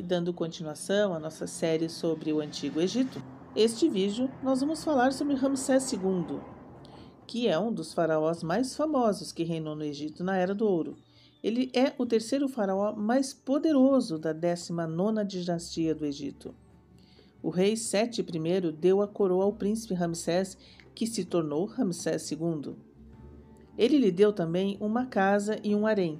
E dando continuação à nossa série sobre o Antigo Egito, este vídeo nós vamos falar sobre Ramsés II, que é um dos faraós mais famosos que reinou no Egito na Era do Ouro. Ele é o terceiro faraó mais poderoso da 19ª dinastia do Egito. O rei Sete I deu a coroa ao príncipe Ramsés, que se tornou Ramsés II. Ele lhe deu também uma casa e um harém.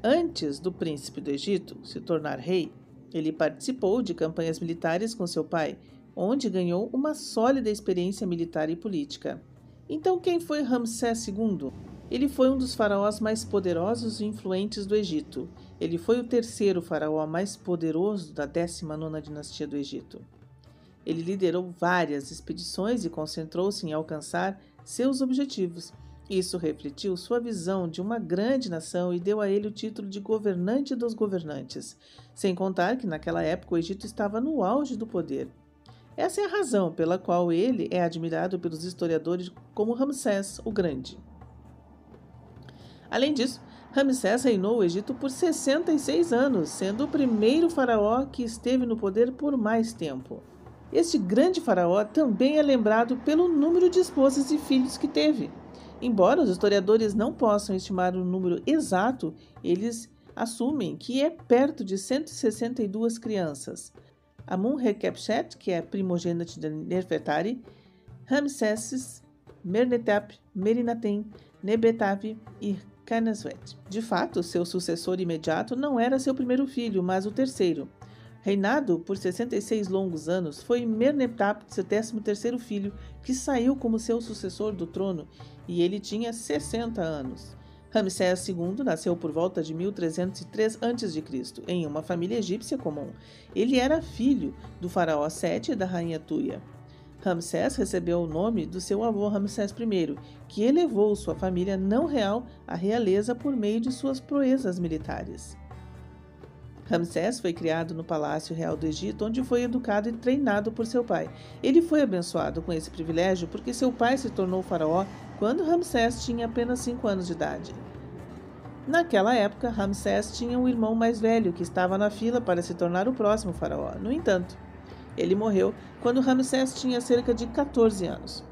Antes do príncipe do Egito se tornar rei, ele participou de campanhas militares com seu pai, onde ganhou uma sólida experiência militar e política. Então, quem foi Ramsés II? Ele foi um dos faraós mais poderosos e influentes do Egito. Ele foi o terceiro faraó mais poderoso da 19ª dinastia do Egito. Ele liderou várias expedições e concentrou-se em alcançar seus objetivos. Isso refletiu sua visão de uma grande nação e deu a ele o título de governante dos governantes, sem contar que naquela época o Egito estava no auge do poder. Essa é a razão pela qual ele é admirado pelos historiadores como Ramsés o Grande. Além disso, Ramsés reinou o Egito por 66 anos, sendo o primeiro faraó que esteve no poder por mais tempo. Este grande faraó também é lembrado pelo número de esposas e filhos que teve. Embora os historiadores não possam estimar o número exato, eles assumem que é perto de 162 crianças. Amun-Rekepshet, que é primogênita de Nefertari, Ramsés, Mernetep, Merinatem, Nebetavi e Khanaeswet. De fato, seu sucessor imediato não era seu primeiro filho, mas o terceiro. Reinado por 66 longos anos, foi Merneptah, seu 13º filho, que saiu como seu sucessor do trono, e ele tinha 60 anos. Ramsés II nasceu por volta de 1303 a.C., em uma família egípcia comum. Ele era filho do faraó Sete e da rainha Tuia. Ramsés recebeu o nome do seu avô Ramsés I, que elevou sua família não real à realeza por meio de suas proezas militares. Ramsés foi criado no Palácio Real do Egito, onde foi educado e treinado por seu pai. Ele foi abençoado com esse privilégio porque seu pai se tornou faraó quando Ramsés tinha apenas 5 anos de idade. Naquela época, Ramsés tinha um irmão mais velho que estava na fila para se tornar o próximo faraó. No entanto, ele morreu quando Ramsés tinha cerca de 14 anos.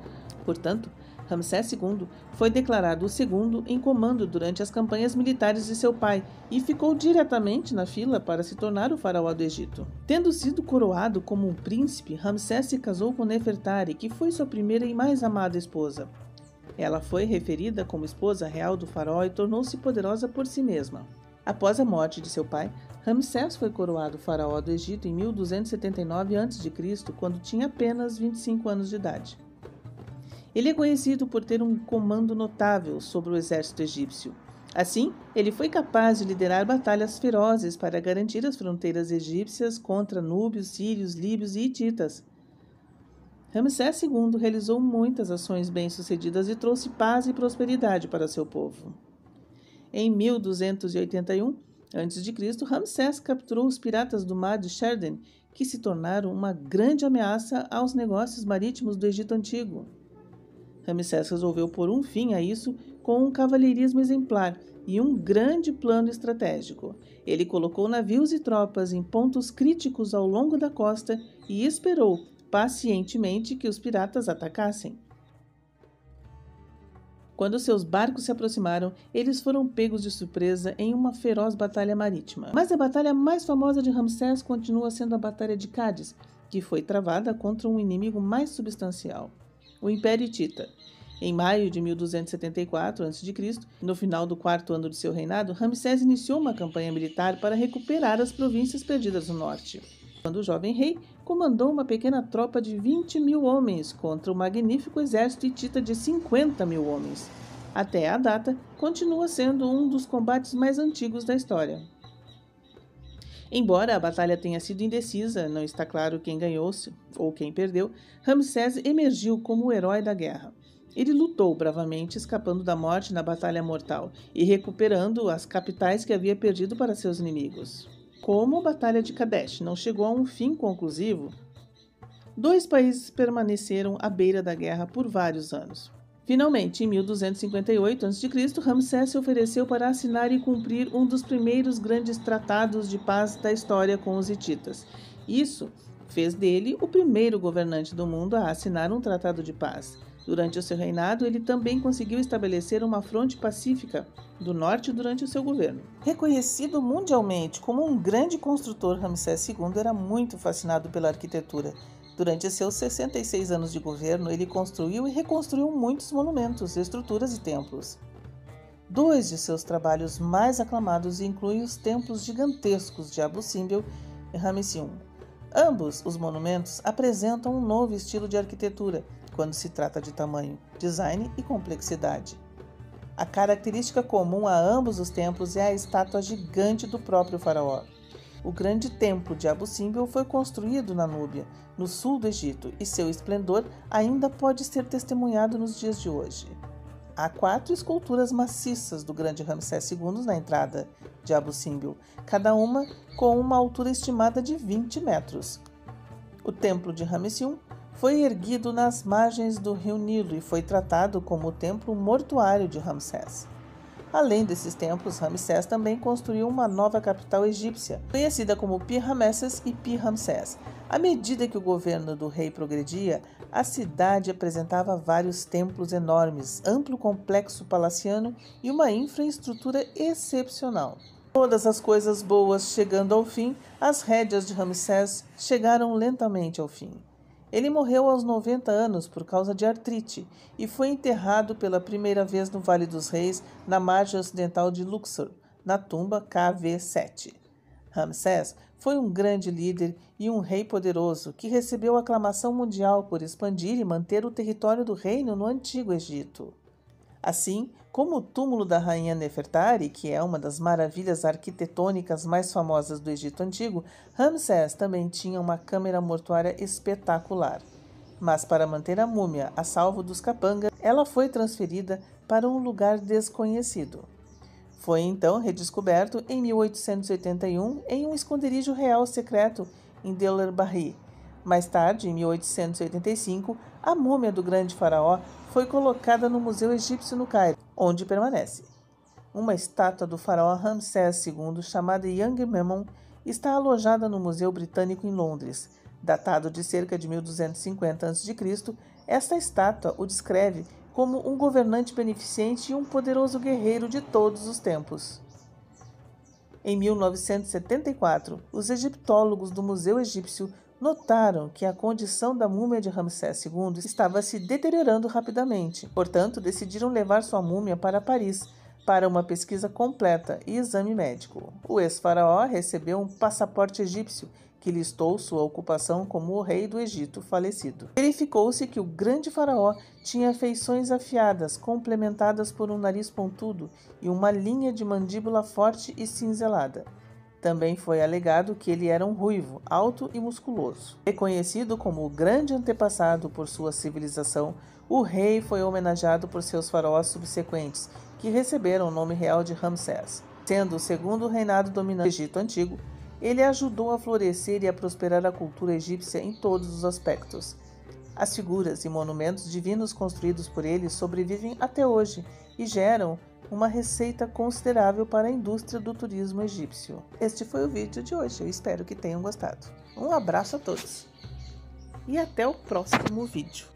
Portanto, Ramsés II foi declarado o segundo em comando durante as campanhas militares de seu pai e ficou diretamente na fila para se tornar o faraó do Egito. Tendo sido coroado como um príncipe, Ramsés se casou com Nefertari, que foi sua primeira e mais amada esposa. Ela foi referida como esposa real do faraó e tornou-se poderosa por si mesma. Após a morte de seu pai, Ramsés foi coroado faraó do Egito em 1279 a.C., quando tinha apenas 25 anos de idade. Ele é conhecido por ter um comando notável sobre o exército egípcio. Assim, ele foi capaz de liderar batalhas ferozes para garantir as fronteiras egípcias contra núbios, sírios, líbios e hititas. Ramsés II realizou muitas ações bem-sucedidas e trouxe paz e prosperidade para seu povo. Em 1281 a.C., Ramsés capturou os piratas do mar de Sherden, que se tornaram uma grande ameaça aos negócios marítimos do Egito Antigo. Ramsés resolveu pôr um fim a isso com um cavalheirismo exemplar e um grande plano estratégico. Ele colocou navios e tropas em pontos críticos ao longo da costa e esperou pacientemente que os piratas atacassem. Quando seus barcos se aproximaram, eles foram pegos de surpresa em uma feroz batalha marítima. Mas a batalha mais famosa de Ramsés continua sendo a Batalha de Cádiz, que foi travada contra um inimigo mais substancial, o Império Hitita. Em maio de 1274 a.C., no final do 4º ano de seu reinado, Ramsés iniciou uma campanha militar para recuperar as províncias perdidas no norte. Quando o jovem rei comandou uma pequena tropa de 20.000 homens contra o magnífico exército hitita de 50.000 homens. Até a data, continua sendo um dos combates mais antigos da história. Embora a batalha tenha sido indecisa, não está claro quem ganhou ou quem perdeu, Ramsés emergiu como o herói da guerra. Ele lutou bravamente, escapando da morte na batalha mortal e recuperando as capitais que havia perdido para seus inimigos. Como a Batalha de Kadesh não chegou a um fim conclusivo, 2 países permaneceram à beira da guerra por vários anos. Finalmente, em 1258 a.C., Ramsés se ofereceu para assinar e cumprir um dos primeiros grandes tratados de paz da história com os hititas. Isso fez dele o primeiro governante do mundo a assinar um tratado de paz. Durante o seu reinado, ele também conseguiu estabelecer uma fronte pacífica do norte durante o seu governo. Reconhecido mundialmente como um grande construtor, Ramsés II era muito fascinado pela arquitetura. Durante seus 66 anos de governo, ele construiu e reconstruiu muitos monumentos, estruturas e templos. Dois de seus trabalhos mais aclamados incluem os templos gigantescos de Abu Simbel e Ramesses I. Ambos os monumentos apresentam um novo estilo de arquitetura quando se trata de tamanho, design e complexidade. A característica comum a ambos os templos é a estátua gigante do próprio faraó. O grande templo de Abu Simbel foi construído na Núbia, no sul do Egito, e seu esplendor ainda pode ser testemunhado nos dias de hoje. Há 4 esculturas maciças do grande Ramsés II na entrada de Abu Simbel, cada uma com uma altura estimada de 20 metros. O templo de Ramesses I foi erguido nas margens do rio Nilo e foi tratado como o templo mortuário de Ramsés. Além desses templos, Ramsés também construiu uma nova capital egípcia, conhecida como Pi-Ramesses e Pi-Ramsés. À medida que o governo do rei progredia, a cidade apresentava vários templos enormes, amplo complexo palaciano e uma infraestrutura excepcional. Todas as coisas boas chegando ao fim, as rédeas de Ramsés chegaram lentamente ao fim. Ele morreu aos 90 anos por causa de artrite e foi enterrado pela primeira vez no Vale dos Reis, na margem ocidental de Luxor, na tumba KV7. Ramsés foi um grande líder e um rei poderoso que recebeu aclamação mundial por expandir e manter o território do reino no Antigo Egito. Assim como o túmulo da rainha Nefertari, que é uma das maravilhas arquitetônicas mais famosas do Egito Antigo, Ramsés também tinha uma câmara mortuária espetacular. Mas para manter a múmia a salvo dos capangas, ela foi transferida para um lugar desconhecido. Foi então redescoberto em 1881 em um esconderijo real secreto em Deir el-Bahri. Mais tarde, em 1885, a múmia do grande faraó foi colocada no Museu Egípcio no Cairo, onde permanece. Uma estátua do faraó Ramsés II, chamada Young Memnon, está alojada no Museu Britânico em Londres. Datado de cerca de 1250 a.C., esta estátua o descreve como um governante beneficente e um poderoso guerreiro de todos os tempos. Em 1974, os egiptólogos do Museu Egípcio notaram que a condição da múmia de Ramsés II estava se deteriorando rapidamente. Portanto, decidiram levar sua múmia para Paris para uma pesquisa completa e exame médico. O ex-faraó recebeu um passaporte egípcio que listou sua ocupação como o rei do Egito falecido. Verificou-se que o grande faraó tinha feições afiadas, complementadas por um nariz pontudo e uma linha de mandíbula forte e cinzelada. Também foi alegado que ele era um ruivo, alto e musculoso. Reconhecido como o grande antepassado por sua civilização, o rei foi homenageado por seus faraós subsequentes, que receberam o nome real de Ramsés. Sendo o segundo reinado dominante do Egito Antigo, ele ajudou a florescer e a prosperar a cultura egípcia em todos os aspectos. As figuras e monumentos divinos construídos por ele sobrevivem até hoje e geram uma receita considerável para a indústria do turismo egípcio. Este foi o vídeo de hoje, eu espero que tenham gostado. Um abraço a todos e até o próximo vídeo.